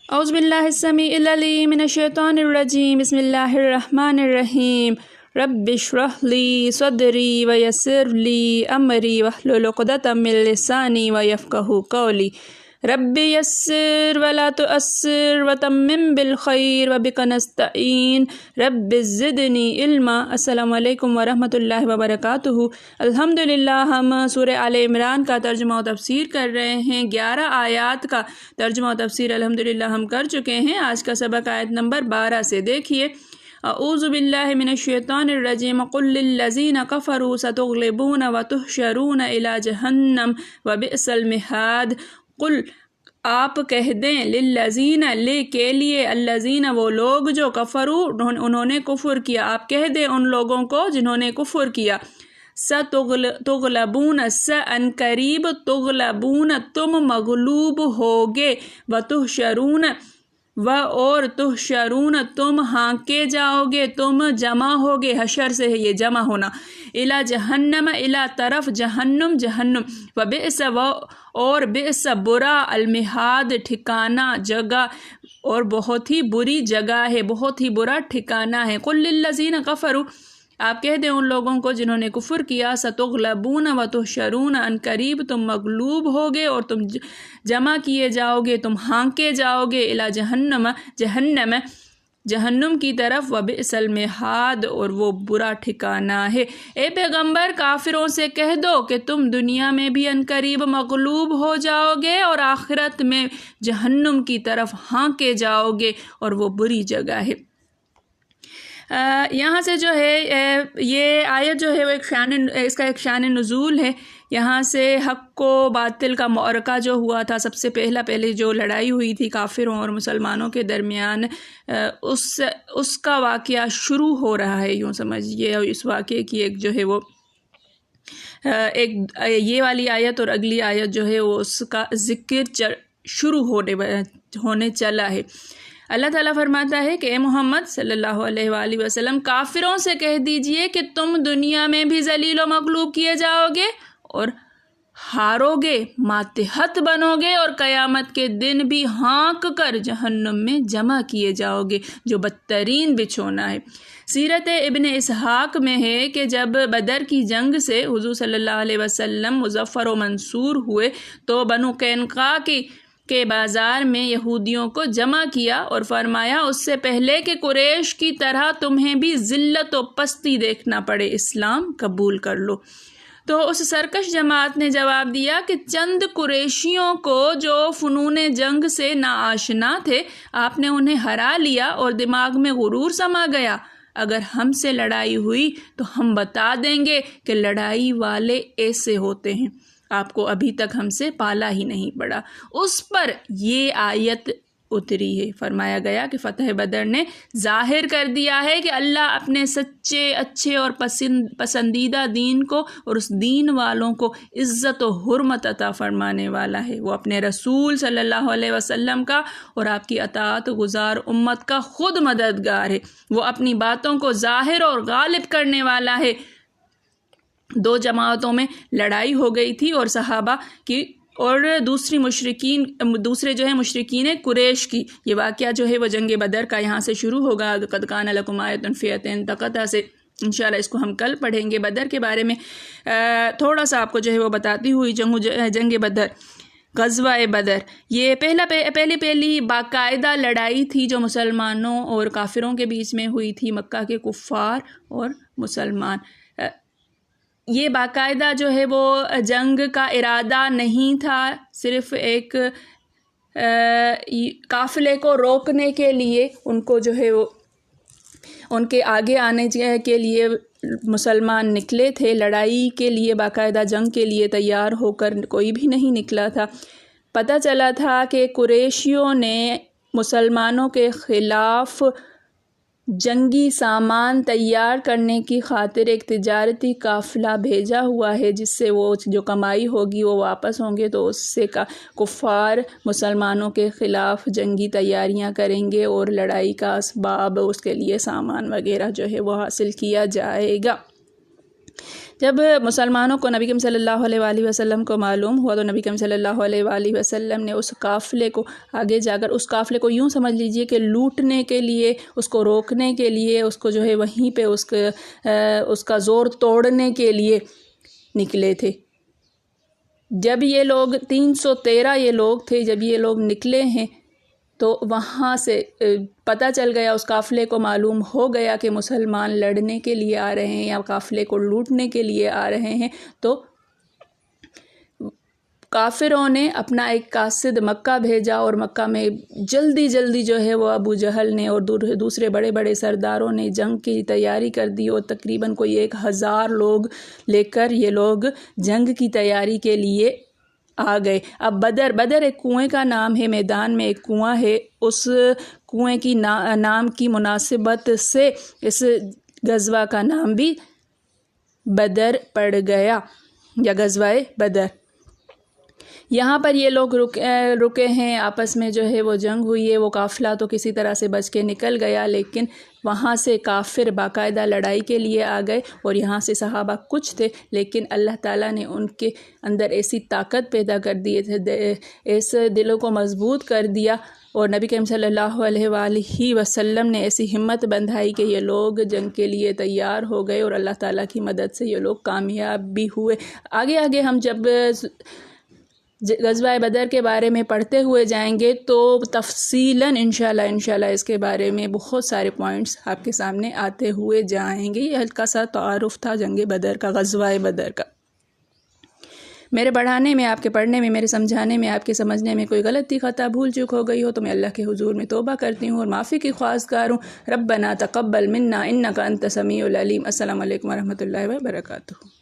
اعوذ باللہ السمیع العلیم من الشیطان الرجیم بسم اللہ الرحمن الرحیم رب اشرح لی صدری ویسر لی امری واحلل عقدۃ من لسانی ویفقہوا قولی رب یسر ولا تؤثر وتمم بالخیر وبک نستعین رب زدنی علما۔ السلام علیکم ورحمۃ اللہ وبرکاتہ۔ الحمدللہ ہم سورہ آل عمران کا ترجمہ و تفسیر کر رہے ہیں۔ 11 آیات کا ترجمہ و تفسیر الحمدللہ ہم کر چکے ہیں۔ آج کا سبق آیت نمبر 12 سے دیکھیے۔ اعوذ باللہ من الشیطان الرجیم قل للذین کفروا ستغلبون وتحشرون الی جہنم وبئس المہاد۔ قل آپ کہہ دیں للذین لے کے لیے، الذین وہ لوگ جو کفروا انہوں نے کفر کیا، آپ کہہ دیں ان لوگوں کو جنہوں نے کفر کیا۔ تغلبون ان قریب، تغلبون تم مغلوب ہوگے، وتحشرون اور تحشرون تم ہانکے جاؤ گے، تم جمع ہوگے، حشر سے ہے یہ جمع ہونا، الی جہنم الی طرف جہنم، جہنم، وبئس اور بئس برا، المہاد ٹھکانہ، جگہ، اور بہت ہی بری جگہ ہے، بہت ہی برا ٹھکانہ ہے۔ قل للذین کفروا آپ کہہ دیں ان لوگوں کو جنہوں نے کفر کیا، ستغلبون وتحشرون ان قریب تم مغلوب ہوگے اور تم جمع کیے جاؤ گے، تم ہانکے جاؤ گے، الی جہنم، جہنم، جہنم کی طرف، وبئس المہاد اور وہ برا ٹھکانہ ہے۔ اے پیغمبر کافروں سے کہہ دو کہ تم دنیا میں بھی عنقریب مغلوب ہو جاؤ گے اور آخرت میں جہنم کی طرف ہانکے جاؤ گے اور وہ بری جگہ ہے۔ یہاں سے جو ہے یہ آیت جو ہے وہ اس کا ایک شان نزول ہے۔ یہاں سے حق و باطل کا معرکہ جو ہوا تھا، سب سے پہلے جو لڑائی ہوئی تھی کافروں اور مسلمانوں کے درمیان، اس کا واقعہ شروع ہو رہا ہے، یوں سمجھیے۔ اس واقعے کی ایک جو ہے وہ ایک یہ والی آیت اور اگلی آیت جو ہے وہ اس کا ذکر شروع ہونے چلا ہے۔ اللہ تعالیٰ فرماتا ہے کہ اے محمد صلی اللہ علیہ وآلہ وسلم کافروں سے کہہ دیجئے کہ تم دنیا میں بھی ذلیل و مغلوب کیے جاؤ گے اور ہارو گے، ماتحت بنو گے، اور قیامت کے دن بھی ہانک کر جہنم میں جمع کیے جاؤ گے، جو بدترین بچھونا ہے۔ سیرت ابن اسحاق میں ہے کہ جب بدر کی جنگ سے حضور صلی اللہ علیہ وسلم مظفر و منصور ہوئے تو بنو قینقاع کے بازار میں یہودیوں کو جمع کیا اور فرمایا اس سے پہلے کہ قریش کی طرح تمہیں بھی ذلت و پستی دیکھنا پڑے، اسلام قبول کر لو۔ تو اس سرکش جماعت نے جواب دیا کہ چند قریشیوں کو جو فنون جنگ سے ناآشنا تھے، آپ نے انہیں ہرا لیا اور دماغ میں غرور سما گیا۔ اگر ہم سے لڑائی ہوئی تو ہم بتا دیں گے کہ لڑائی والے ایسے ہوتے ہیں، آپ کو ابھی تک ہم سے پالا ہی نہیں پڑا۔ اس پر یہ آیت اتری ہے۔ فرمایا گیا کہ فتح بدر نے ظاہر کر دیا ہے کہ اللہ اپنے سچے، اچھے اور پسندیدہ دین کو اور اس دین والوں کو عزت و حرمت عطا فرمانے والا ہے۔ وہ اپنے رسول صلی اللہ علیہ وسلم کا اور آپ کی اطاعت گزار امت کا خود مددگار ہے۔ وہ اپنی باتوں کو ظاہر اور غالب کرنے والا ہے۔ 2 جماعتوں میں لڑائی ہو گئی تھی اور صحابہ کی اور دوسرے جو ہے مشرکین قریش کی۔ یہ واقعہ جو ہے وہ جنگ بدر کا یہاں سے شروع ہوگا۔ قد کان لکم آیۃ فی فئتین التقطا سے انشاءاللہ اس کو ہم کل پڑھیں گے۔ بدر کے بارے میں تھوڑا سا آپ کو جو ہے وہ بتاتی ہوئی جنگ بدر، غزوہ بدر، یہ پہلی باقاعدہ لڑائی تھی جو مسلمانوں اور کافروں کے بیچ میں ہوئی تھی، مکہ کے کفار اور مسلمان۔ یہ باقاعدہ جو ہے وہ جنگ کا ارادہ نہیں تھا، صرف ایک قافلے کو روکنے کے لیے ان کو جو ہے وہ ان کے آگے آنے کے لیے مسلمان نکلے تھے۔ لڑائی کے لیے، باقاعدہ جنگ کے لیے تیار ہو کر کوئی بھی نہیں نکلا تھا۔ پتہ چلا تھا کہ قریشیوں نے مسلمانوں کے خلاف جنگی سامان تیار کرنے کی خاطر ایک تجارتی قافلہ بھیجا ہوا ہے، جس سے وہ جو کمائی ہوگی وہ واپس ہوں گے، تو اس سے کفار مسلمانوں کے خلاف جنگی تیاریاں کریں گے اور لڑائی کا اسباب، اس کے لیے سامان وغیرہ جو ہے وہ حاصل کیا جائے گا۔ جب مسلمانوں کو نبی کریم صلی اللہ علیہ وآلہ وسلم کو معلوم ہوا تو نبی کریم صلی اللہ علیہ وآلہ وسلم نے اس قافلے کو آگے جا کر اس قافلے کو یوں سمجھ لیجئے کہ لوٹنے کے لیے، اس کو روکنے کے لیے، اس کو جو ہے وہیں پہ اس کا زور توڑنے کے لیے نکلے تھے۔ جب یہ لوگ 313 یہ لوگ تھے، جب یہ لوگ نکلے ہیں تو وہاں سے پتہ چل گیا، اس قافلے کو معلوم ہو گیا کہ مسلمان لڑنے کے لیے آ رہے ہیں یا قافلے کو لوٹنے کے لیے آ رہے ہیں، تو کافروں نے اپنا ایک قاصد مکہ بھیجا اور مکہ میں جلدی جو ہے وہ ابو جہل نے اور دوسرے بڑے بڑے سرداروں نے جنگ کی تیاری کر دی، اور تقریباً کوئی 1000 لوگ لے کر یہ لوگ جنگ کی تیاری کے لیے آ گئے۔ اب بدر ایک کنویں کا نام ہے، میدان میں ایک کنواں ہے، اس کنویں کی نام کی مناسبت سے اس غزوہ کا نام بھی بدر پڑ گیا یا غزوہ بدر۔ یہاں پر یہ لوگ رکے ہیں، آپس میں جو ہے وہ جنگ ہوئی ہے، وہ قافلہ تو کسی طرح سے بچ کے نکل گیا، لیکن وہاں سے کافر باقاعدہ لڑائی کے لیے آ گئے، اور یہاں سے صحابہ کچھ تھے، لیکن اللہ تعالیٰ نے ان کے اندر ایسی طاقت پیدا کر دی تھے، اس دلوں کو مضبوط کر دیا، اور نبی کریم صلی اللہ علیہ وآلہ وسلم نے ایسی ہمت بندھائی کہ یہ لوگ جنگ کے لیے تیار ہو گئے، اور اللہ تعالیٰ کی مدد سے یہ لوگ کامیاب بھی ہوئے۔ آگے ہم جب غزوہ بدر کے بارے میں پڑھتے ہوئے جائیں گے تو تفصیلاً انشاءاللہ اس کے بارے میں بہت سارے پوائنٹس آپ کے سامنے آتے ہوئے جائیں گے۔ یہ ہلکا سا تعارف تھا جنگ بدر کا، غزوہ بدر کا۔ میرے پڑھانے میں، آپ کے پڑھنے میں، میرے سمجھانے میں، آپ کے سمجھنے میں کوئی غلطی، خطا، بھول چوک ہو گئی ہو تو میں اللہ کے حضور میں توبہ کرتی ہوں اور معافی کی خواستگار ہوں۔ ربنا تقبل منا انک انت السمیع العلیم۔ السلام علیکم ورحمۃ اللہ وبرکاتہ۔